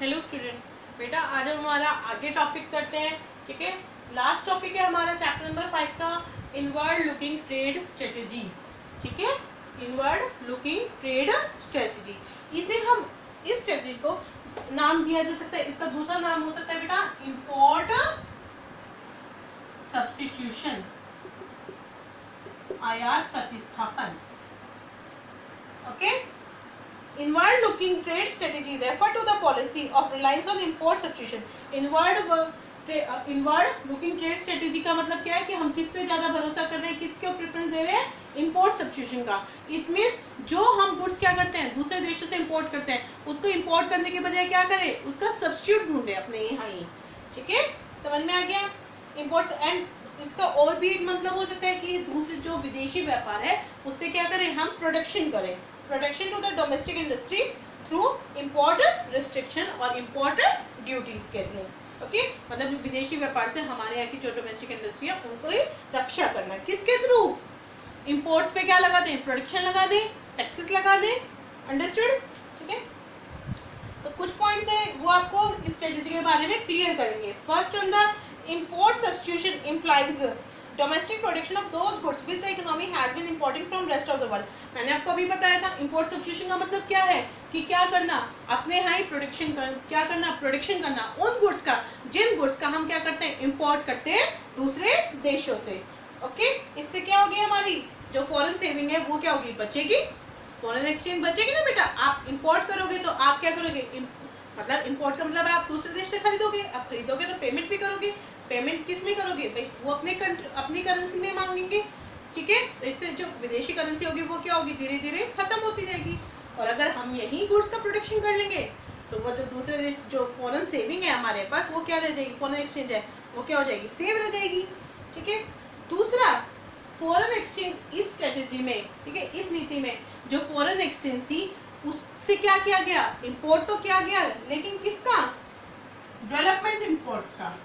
Hello student, बेटा आज हम हमारा आगे टॉपिक करते हैं। ठीक है, लास्ट टॉपिक है हमारा चैप्टर नंबर 5 का इनवर्ड लुकिंग ट्रेड स्ट्रेटेजी। ठीक है, इनवर्ड लुकिंग ट्रेड स्ट्रेटेजी, इसे हम इस स्ट्रेटेजी को नाम दिया जा सकता है, इसका दूसरा नाम हो सकता है बेटा इंपोर्ट सब्स्टिट्यूशन, आयात प्रतिस्थापन। Okay, inward looking trade strategy refer to the policy of reliance on import substitution। inward looking trade strategy का मतलब क्या है कि हम किस पे ज्यादा भरोसा कर रहे हैं, किसके प्रेफरेंस दे रहे हैं, इंपोर्ट सब्स्टिट्यूशन का। इट मींस जो हम गुड्स क्या करते हैं दूसरे देशों से इंपोर्ट करते हैं, उसको इंपोर्ट करने के बजाय क्या करें, उसका सब्स्टिट्यूट ढूंढे अपने यहाँ ही। ठीक है, समझ में आ गया। इंपोर्ट एंड इसका और भी एक मतलब हो सकता है कि दूसरे जो विदेशी व्यापार है उससे क्या करें, हम प्रोडक्शन करें, production to the domestic industry through import restriction और इंपोर्ट ड्यूटीज के थ्रू। ओके, मतलब विदेशी व्यापार से हमारे यहाँ की जो डोमेस्टिक इंडस्ट्री है उनको ही रक्षा करना, किसके थ्रू, इंपोर्ट्स पे क्या लगा दें, प्रोडक्शन लगा दें, टैक्सेस लगा दें। अंडरस्टूड। ठीक है, तो कुछ पॉइंट्स है वो आपको इस स्ट्रेटेजी के बारे में क्लियर करेंगे। First on the import substitution implies domestic production of those goods which the economy has been importing from rest of the world। मैंने आपको अभी बताया था import substitution का मतलब क्या है कि क्या करना, अपने यहाँ ही प्रोडक्शन क्या करना, प्रोडक्शन करना उन गुड्स का जिन गुड्स का हम क्या करते हैं, इंपोर्ट करते हैं दूसरे देशों से। ओके, इससे क्या होगी, हमारी जो फॉरेन सेविंग है वो क्या होगी, बचेगी, फॉरेन एक्सचेंज बचेगी ना बेटा। आप इंपोर्ट करोगे तो आप क्या करोगे, मतलब इंपोर्ट का मतलब आप दूसरे देश से खरीदोगे, आप खरीदोगे तो पेमेंट भी करोगे, पेमेंट किस में करोगे भाई, वो अपनी करेंसी में मांगेंगे। ठीक है, तो इससे जो विदेशी करेंसी होगी वो क्या होगी, धीरे धीरे खत्म होती रहेगी। और अगर हम यही गुड्स का प्रोडक्शन कर लेंगे तो वो जो दूसरे देश जो फॉरेन सेविंग है हमारे पास वो क्या रह जाएगी, फॉरेन एक्सचेंज है वो क्या हो जाएगी, सेव रह जाएगी। ठीक है, दूसरा फॉरेन एक्सचेंज इस स्ट्रेटेजी में, ठीक है, इस नीति में जो फॉरेन एक्सचेंज थी उससे क्या किया गया, इंपोर्ट तो किया गया लेकिन किसका, डेवलपमेंट इंपोर्ट्स का।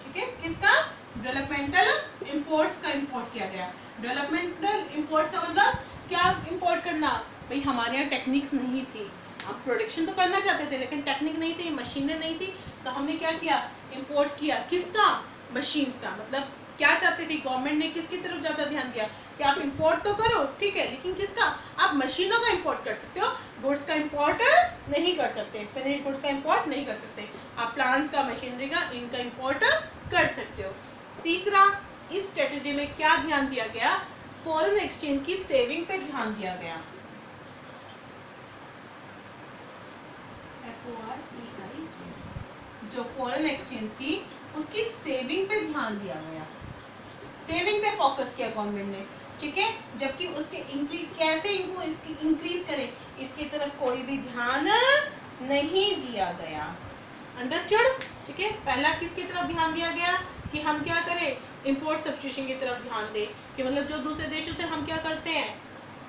ठीक है, किसका, डेवलपमेंटल इंपोर्ट्स का इंपोर्ट किया गया। डेवलपमेंटल इंपोर्ट्स का मतलब क्या इंपोर्ट करना, भाई हमारे यहाँ टेक्निक्स नहीं थी, हम प्रोडक्शन तो करना चाहते थे लेकिन टेक्निक नहीं थी, मशीनें नहीं थी, तो हमने क्या किया, इंपोर्ट किया, किसका, मशीन्स का। मतलब क्या चाहते थे, गवर्नमेंट ने किसकी तरफ ज्यादा ध्यान दिया कि आप इंपोर्ट तो करो, ठीक है, लेकिन किसका, आप मशीनों का इंपोर्ट कर सकते हो, गुड्स का इंपोर्ट नहीं कर सकते, फिनिश गुड्स का इंपोर्ट नहीं कर सकते, आप प्लांट्स का, मशीनरी का, इनका इंपोर्ट कर सकते हो। तीसरा, इस स्ट्रेटेजी में क्या ध्यान दिया गया, फॉरेन एक्सचेंज की सेविंग पे ध्यान दिया गया। जो फॉरेन एक्सचेंज थी उसकी सेविंग पे ध्यान दिया गया, सेविंग पे फोकस किया गवर्नमेंट ने। ठीक है, जबकि उसके इंक्रीज कैसे इनको इसकी इंक्रीज करें इसकी तरफ कोई भी ध्यान नहीं दिया गया। अंडरस्टूड। ठीक है, पहला किसकी तरफ ध्यान दिया गया कि हम क्या करें, इंपोर्ट सब्स्टिट्यूशन की तरफ ध्यान दें, कि मतलब जो दूसरे देशों से हम क्या करते हैं,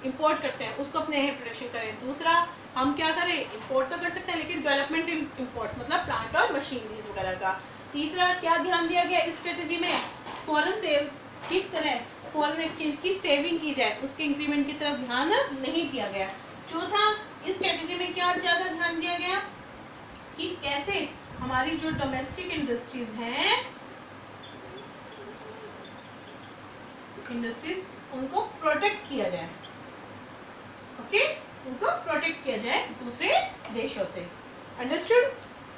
इंपोर्ट करते हैं उसको अपने यहाँ प्रोडक्शन करें। दूसरा, हम क्या करें, इंपोर्ट तो कर सकते हैं लेकिन डेवलपमेंट इंपोर्ट्स मतलब प्लांट और मशीनरीज वगैरह का। तीसरा, क्या ध्यान दिया गया इस स्ट्रेटेजी में, फॉरेन सेव किस तरह फॉरेन एक्सचेंज की सेविंग की जाए, उसके इंक्रीमेंट की तरफ ध्यान नहीं दिया गया। चौथा, इस स्ट्रेटेजी में क्या ज्यादा ध्यान दिया गया कि कैसे हमारी जो डोमेस्टिक इंडस्ट्रीज हैं, इंडस्ट्रीज उनको प्रोटेक्ट किया जाए। ओके, उनको प्रोटेक्ट किया जाए दूसरे देशों से। अंडरस्टूड।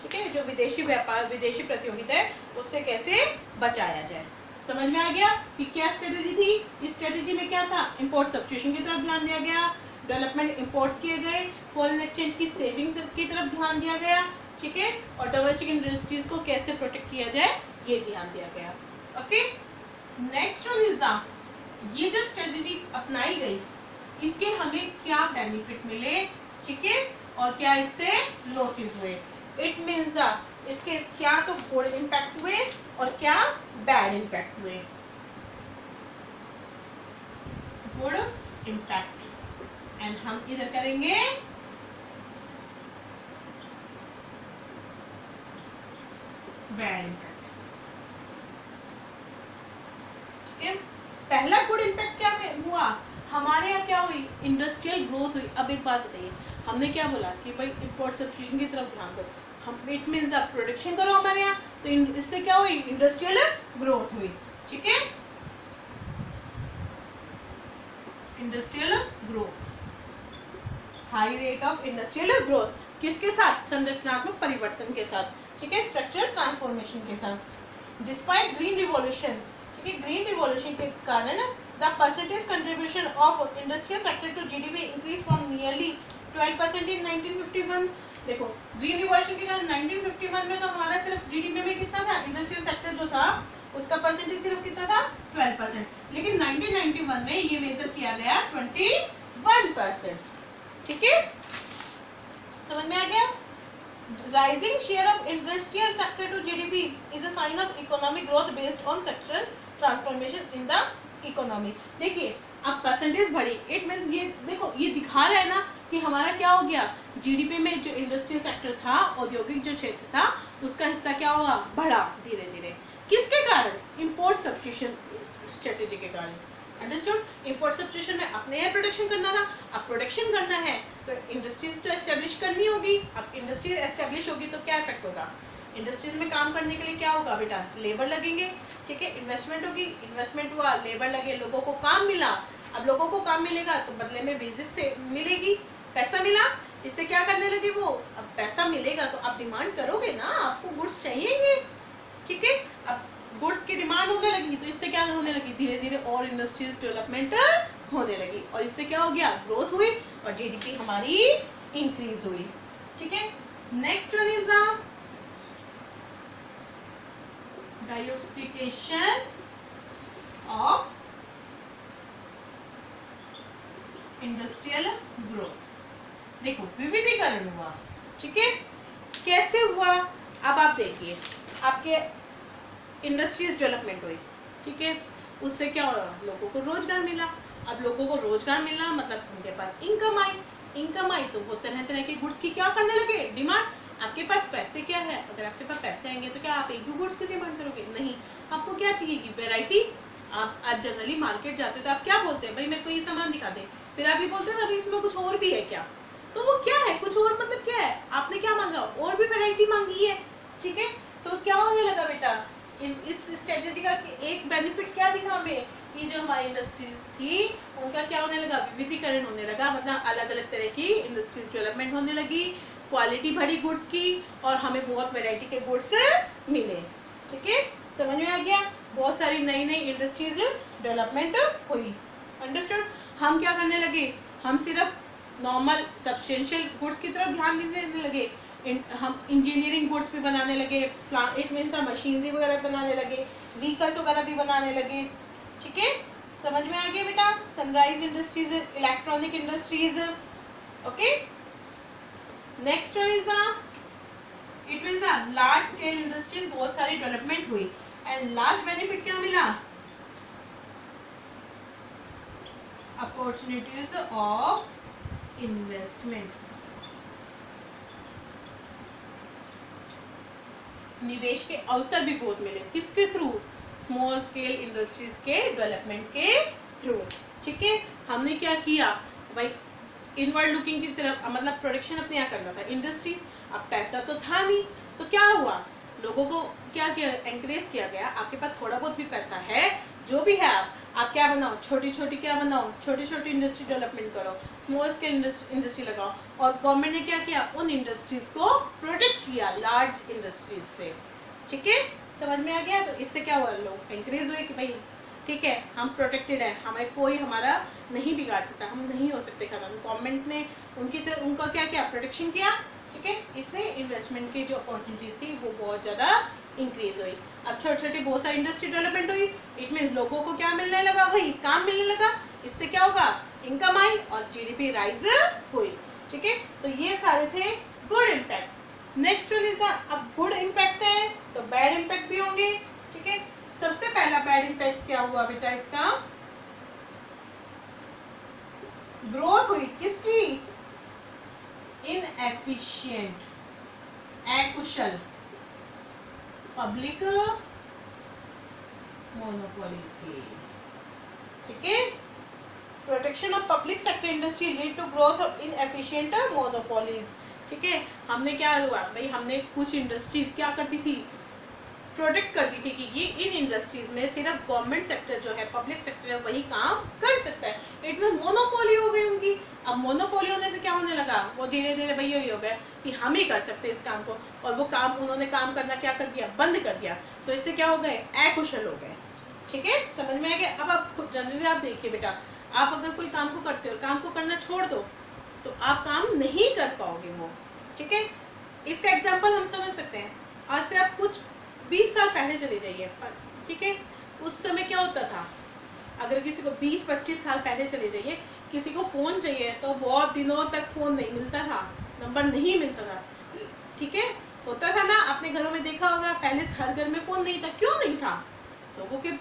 ठीक है, जो विदेशी व्यापार, विदेशी प्रतियोगिता है उससे कैसे बचाया जाए। समझ में आ गया कि क्या स्ट्रेटेजी थी। इस स्ट्रेटेजी में क्या था, इंपोर्ट सब्स्टिट्यूशन की तरफ ध्यान दिया गया, डेवलपमेंट इंपोर्ट्स किए गए, फॉरेन एक्सचेंज की सेविंग की तरफ ध्यान दिया गया। ठीक है, और डोमेस्टिक इंडस्ट्रीज को कैसे प्रोटेक्ट किया जाए ये ध्यान दिया गया। Okay, next one is the, ये जो स्ट्रेटेजी अपनाई गई इसके हमें क्या बेनिफिट मिले, ठीक है, और क्या इससे लॉसेस हुए। इट मीन्स इसके क्या तो गुड इम्पैक्ट हुए और क्या बैड इम्पैक्ट हुए। गुड इम्पैक्ट एंड हम इधर करेंगे बैड इम्पैक्ट। ठीक है, पहला गुड इम्पैक्ट क्या हुआ, हमारे यहाँ क्या हुई, इंडस्ट्रियल ग्रोथ हुई। अब एक बात बताइए, हमने क्या बोला कि भाई इंपोर्ट सब्स्टिट्यूशन की तरफ ध्यान दो, हम इट मीन्स आप प्रोडक्शन करो हमारे यहाँ, तो इससे क्या हुई, इंडस्ट्रियल ग्रोथ हुई, ठीक है, industrial growth, high rate of industrial growth, किसके साथ, संरचनात्मक परिवर्तन के साथ, ठीक है, स्ट्रक्चरल ट्रांसफॉर्मेशन के साथ। डिस्पाइट ग्रीन रिवॉल्यूशन, ठीक है, ग्रीन रिवॉल्यूशन के कारण the percentage contribution of industrial sector to GDP increase from nearly 12% in 1951। देखो ग्रीन रिवॉल्यूशन के कारण 1951 में तो हमारा सिर्फ जीडीपी में कितना था, इंडस्ट्रियल सेक्टर जो था उसका परसेंटेज सिर्फ कितना था, 12%, लेकिन 1991 में ये मेजर किया गया 21%, ठीक है, समझ में आ गया। Rising share of industrial sector to GDP is a sign of economic growth based on sectoral transformation in the economy. देखिए अब परसेंटेज बढ़ी, इट मींस ये देखो ये दिखा रहा है ना कि हमारा क्या हो गया, जीडीपी में जो इंडस्ट्रियल सेक्टर था, औद्योगिक जो क्षेत्र था, उसका हिस्सा क्या होगा, बढ़ा धीरे धीरे, किसके कारण, इंपोर्ट सब्स्टिट्यूशन स्ट्रेटेजी के कारण। अंडरस्टूड, इंपोर्ट सब्स्टिट्यूशन में अपने यहाँ प्रोडक्शन करना था, अब प्रोडक्शन करना है तो इंडस्ट्रीज तो एस्टेब्लिश करनी होगी, अब इंडस्ट्री एस्टेब्लिश होगी तो क्या इफेक्ट होगा, इंडस्ट्रीज में काम करने के लिए क्या होगा बेटा, लेबर लगेंगे, ठीक है, इन्वेस्टमेंट होगी, इन्वेस्टमेंट हुआ, लेबर लगे, लोगों को काम मिला, अब लोगों को काम मिलेगा तो बदले में वेजेस से मिलेगी, पैसा मिला, इससे क्या करने लगे वो, अब पैसा मिलेगा तो आप डिमांड करोगे ना, आपको गुड्स चाहिएंगे, ठीक है, अब गुड्स की डिमांड होने लगी तो इससे क्या होने लगी, धीरे धीरे और इंडस्ट्रीज डेवलपमेंट होने लगी, और इससे क्या हो गया, ग्रोथ हुई और जीडीपी हमारी इंक्रीज हुई, ठीक है। Next one is the diversification of industrial growth. देखो विविधीकरण हुआ, ठीक है, कैसे हुआ, अब आप देखिए आपके इंडस्ट्रीज डेवलपमेंट हुई, ठीक है, उससे क्या हुआ, लोगों को रोजगार मिला, अब लोगों को रोजगार मिला मतलब उनके पास इनकम आई, इनकम आई तो वो तरह तरह के गुड्स की क्या करने लगे, डिमांड। आपके पास पैसे क्या है, अगर आपके पास पैसे आएंगे तो क्या आप एक ही गुड्स की डिमांड करोगे, नहीं, आपको क्या चाहिए कि वैरायटी। आप आज जनरली मार्केट जाते तो आप क्या बोलते हैं, भाई मेरे को ये सामान दिखा दे, फिर आप ये बोलते हैं ना अभी इसमें कुछ और भी है क्या, तो वो क्या है, कुछ और मतलब क्या है, आपने क्या मांगा, और भी वैरायटी मांगी है, ठीक है, तो क्या होने लगा बेटा, इस स्ट्रेटेजी का एक बेनिफिट क्या दिखा हमें कि जो हमारी इंडस्ट्रीज थी उनका क्या होने लगा, विविधीकरण होने लगा, मतलब अलग अलग तरह की इंडस्ट्रीज डेवलपमेंट होने लगी, क्वालिटी बढ़ी गुड्स की और हमें बहुत वैरायटी के गुड्स मिले, ठीक है, समझ में आ गया, बहुत सारी नई नई इंडस्ट्रीज डेवलपमेंट हुई। अंडरस्टूड, हम क्या करने लगे, हम सिर्फ नॉर्मल सब्सटेंशियल गुड्स की तरफ ध्यान देने लगे, हम इंजीनियरिंग गुड्स भी बनाने लगे, इट मीन्स मशीनरी वगैरह बनाने लगे, व्हीकल्स वगैरह भी बनाने लगे, ठीक है, समझ में आ गया बेटा। Sunrise industries, electronic industries, okay. Next one is the it means the large scale industries, बहुत सारी डेवलपमेंट हुई एंड लार्ज बेनिफिट क्या मिला, अपॉर्चुनिटीज ऑफ इन्वेस्टमेंट, निवेश के अवसर भी बहुत मिले, किसके थ्रू, स्मॉल स्केल इंडस्ट्रीज के डेवलपमेंट के थ्रू, ठीक है। हमने क्या किया भाई, इनवर्ड लुकिंग की तरफ, मतलब प्रोडक्शन अपने यहाँ करना था, इंडस्ट्री, अब पैसा तो था नहीं तो क्या हुआ, लोगों को क्या किया, एंकरेज किया गया, आपके पास थोड़ा बहुत भी पैसा है, जो भी है आप क्या बनाओ, छोटी छोटी क्या बनाओ, छोटी छोटी इंडस्ट्री डेवलपमेंट करो, स्मॉल स्केल इंडस्ट्री लगाओ, और गवर्नमेंट ने क्या किया, उन इंडस्ट्रीज को प्रोटेक्ट किया लार्ज इंडस्ट्रीज से, ठीक है, समझ में आ गया। तो इससे क्या हुआ, लोग एंकरेज हुए कि भाई ठीक है हम प्रोटेक्टेड है, हमें कोई हमारा नहीं बिगाड़ सकता, हम नहीं हो सकते खत्म, गवर्नमेंट ने उनकी तरह उनका क्या किया, प्रोटेक्शन किया, ठीक है, इससे इन्वेस्टमेंट की जो अपॉर्चुनिटीज थी वो बहुत ज़्यादा इंक्रीज हुई। अब छोटी छोटी बहुत सारी इंडस्ट्री डेवलपमेंट हुई, इट मीन्स लोगों को क्या मिलने लगा, भाई काम मिलने लगा, इससे क्या होगा, इनकम आई और जीडीपी राइज हुई, ठीक है, तो ये सारे थे good impact. Next one is अब गुड इम्पैक्ट है तो बैड इम्पैक्ट भी होंगे, ठीक है। सबसे पहला बैड इम्पैक्ट क्या हुआ बेटा, इसका ग्रोथ हुई, किसकी, इनएफिशिएंट, अकुशल पब्लिक मोनोपोलीज की, ठीक है, protection of public sector industry lead to growth of inefficient monopolies. ठीक है, हमने क्या हुआ भाई, हमने कुछ इंडस्ट्रीज क्या करती थी, प्रोटेक्ट करती थी कि ये इन इंडस्ट्रीज में सिर्फ गवर्नमेंट सेक्टर जो है, पब्लिक सेक्टर है, वही काम कर सकता है। इट मीन मोनोपोली हो गई उनकी। अब मोनोपोली होने से क्या होने लगा, वो धीरे धीरे भैया ही हो गया कि हम ही कर सकते हैं इस काम को, और वो काम उन्होंने काम करना क्या कर दिया, बंद कर दिया। तो इससे क्या हो गए, अकुशल हो गए। ठीक है, समझ में आ गया। अब आप खुद जनरली आप देखिए बेटा, आप अगर कोई काम को करते हो, काम को करना छोड़ दो तो आप काम नहीं कर पाओगे वो। ठीक है, इसका एग्जाम्पल हम समझ सकते हैं। आज से आप कुछ 20 साल पहले चले जाइए। ठीक है, उस समय क्या होता था, अगर किसी को 20-25 साल पहले चले जाइए, किसी को फ़ोन चाहिए तो बहुत दिनों तक फ़ोन नहीं मिलता था, नंबर नहीं मिलता था। ठीक है, होता था ना, आपने घरों में देखा होगा, पहले हर घर में फ़ोन नहीं था। क्यों नहीं था,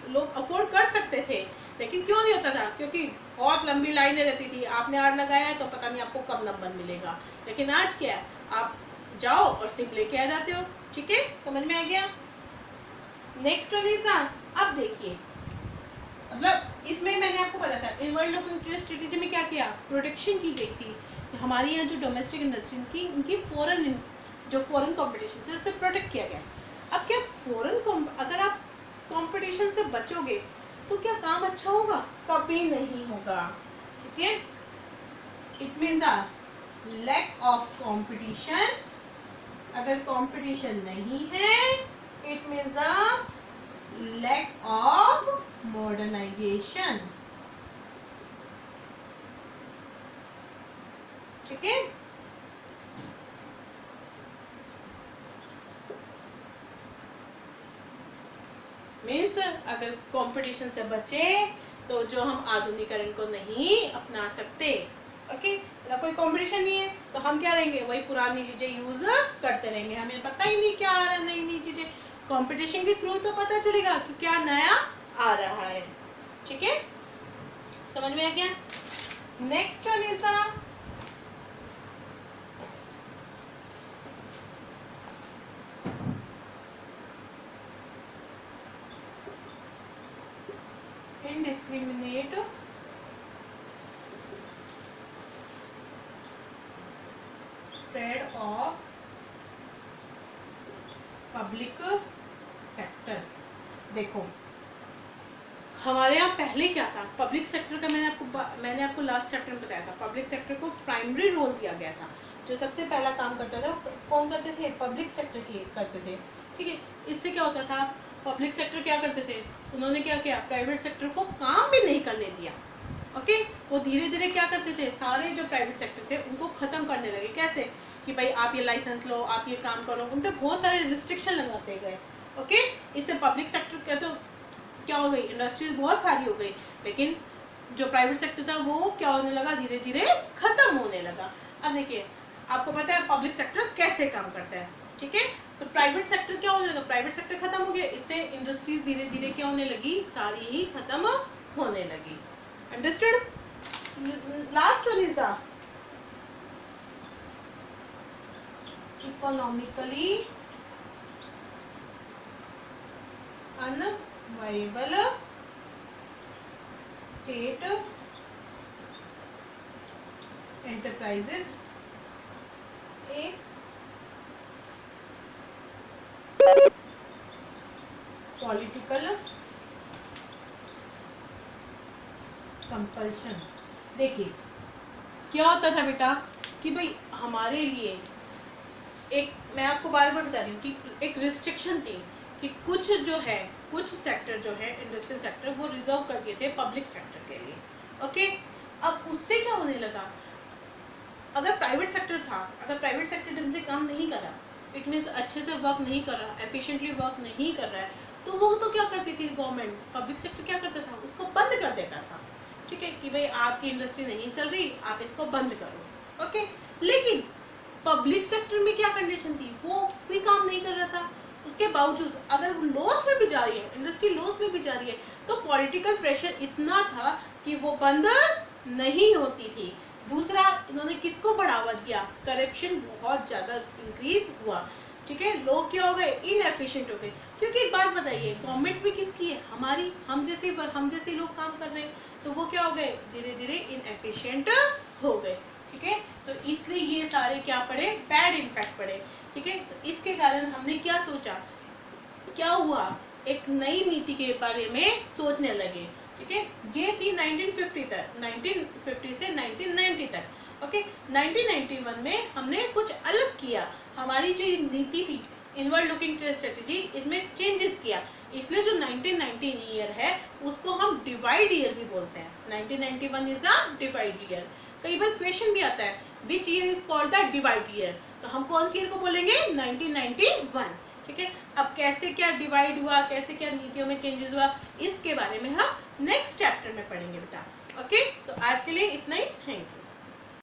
लोग अफोर्ड कर सकते थे, लेकिन क्यों नहीं होता था, क्योंकि बहुत लंबी लाइनें रहती थी। आपने आज लगाया है तो पता नहीं आपको कब नंबर मिलेगा। लेकिन आज क्या है, आप जाओ और सिम लेके आ जाते हो। ठीक है, समझ में आ गया। नेक्स्ट वन इज, अब देखिए, मतलब इसमें मैंने आपको बताया था, in world of interest strategy में क्या किया, प्रोटेक्शन की गई थी। हमारे यहाँ जो डोमेस्टिक इंडस्ट्री की, इनकी फॉरेन जो फॉरेन कंपटीशन थे उससे प्रोटेक्ट किया गया। अब क्या फॉरेन, अगर आप कंपटीशन से बचोगे तो क्या काम अच्छा होगा, कभी नहीं होगा। ठीक है, it mean the lack of competition. अगर कंपटीशन नहीं है, it means the lack of modernization. ठीक है, मीन्स अगर कंपटीशन से बचे तो जो हम आधुनिकीकरण को नहीं अपना सकते। ओके, ना कोई कंपटीशन नहीं है तो हम क्या रहेंगे, वही पुरानी चीजें यूज करते रहेंगे। हमें पता ही नहीं क्या आ रहा है, नई नई चीजें। कंपटीशन के थ्रू तो पता चलेगा कि क्या नया आ रहा है। ठीक है, समझ में आ गया। Next one is indiscriminate spread of public sector. देखो हमारे यहाँ पहले क्या था, पब्लिक सेक्टर का मैंने आपको लास्ट चैप्टर में बताया था। पब्लिक सेक्टर को प्राइमरी रोल दिया गया था। जो सबसे पहला काम करता था कौन करते थे, पब्लिक सेक्टर के करते थे। ठीक है, इससे क्या होता था, पब्लिक सेक्टर क्या करते थे, उन्होंने क्या किया, प्राइवेट सेक्टर को काम भी नहीं करने दिया। ओके, वो धीरे धीरे क्या करते थे, सारे जो प्राइवेट सेक्टर थे उनको खत्म करने लगे। कैसे कि भाई आप ये लाइसेंस लो, आप ये काम करो, उन पर बहुत सारे रिस्ट्रिक्शन लगाते गए। ओके, इससे पब्लिक सेक्टर का तो क्या हो गई, इंडस्ट्रीज बहुत सारी हो गई, लेकिन जो प्राइवेट सेक्टर था वो क्या होने लगा, धीरे धीरे खत्म होने लगा। अब देखिए, आपको पता है पब्लिक सेक्टर कैसे काम करता है। ठीक है, तो प्राइवेट सेक्टर क्या होने लगा, प्राइवेट सेक्टर खत्म हो गया, इससे इंडस्ट्रीज धीरे धीरे क्या होने लगी, सारी ही खत्म होने लगी। Understood. Last one is the economically unviable state enterprises A political compulsion. देखिए क्या होता था बेटा कि भाई हमारे लिए एक, मैं आपको बार बार बता रही हूँ कि एक रिस्ट्रिक्शन थी कि कुछ जो है, कुछ सेक्टर जो है इंडस्ट्रियल सेक्टर, वो रिजर्व कर दिए थे पब्लिक सेक्टर के लिए। ओके, अब उससे क्या होने लगा, अगर प्राइवेट सेक्टर था, अगर प्राइवेट सेक्टर ढंग से काम नहीं कर रहा, इट मीन्स अच्छे से वर्क नहीं कर रहा, एफिशिएंटली वर्क नहीं कर रहा है, तो वो तो क्या करती थी गवर्नमेंट, पब्लिक सेक्टर क्या करता था, उसको बंद कर देता था। ठीक है, कि भाई आपकी इंडस्ट्री नहीं चल रही, आप इसको बंद करो। ओके, लेकिन पब्लिक सेक्टर में क्या कंडीशन थी, वो भी काम नहीं कर रहा था, उसके बावजूद अगर वो लॉस में भी जा रही है, इंडस्ट्री लॉस में भी जा रही है, तो पॉलिटिकल प्रेशर इतना था कि वो बंद नहीं होती थी। दूसरा, इन्होंने किसको बढ़ावा दिया, करप्शन बहुत ज़्यादा इंक्रीज हुआ। ठीक है, लोग क्या हो गए, इनएफिशिएंट हो गए। क्योंकि एक बात बताइए, गवर्नमेंट भी किसकी है, हमारी, हम जैसे लोग काम कर रहे हैं, तो वो क्या हो गए, धीरे धीरे इनएफिशिएंट हो गए। ठीक है, तो इसलिए ये सारे क्या पड़े, बैड इम्पैक्ट पड़े। ठीक है, तो इसके कारण हमने क्या सोचा, क्या हुआ, एक नई नीति के बारे में सोचने लगे। ठीक है, ये थी 1950 तक, 1950 से 1990 तक। ओके, 1991 में हमने कुछ अलग किया, हमारी जो नीति थी इनवर्ड लुकिंग ट्रेड स्ट्रेटेजी, इसमें चेंजेस किया। इसलिए जो 1919 ईयर है उसको हम डिवाइड ईयर भी बोलते हैं। 1991 इज द डिवाइड ईयर। कई बार क्वेश्चन भी आता है which year is called the divide year, तो हम कौन सी ईयर को बोलेंगे, 1991। ठीक है, अब कैसे क्या डिवाइड हुआ, कैसे क्या नीतियों में चेंजेस हुआ, इसके बारे में हम नेक्स्ट चैप्टर में पढ़ेंगे बेटा। ओके, तो आज के लिए इतना ही, थैंक यू।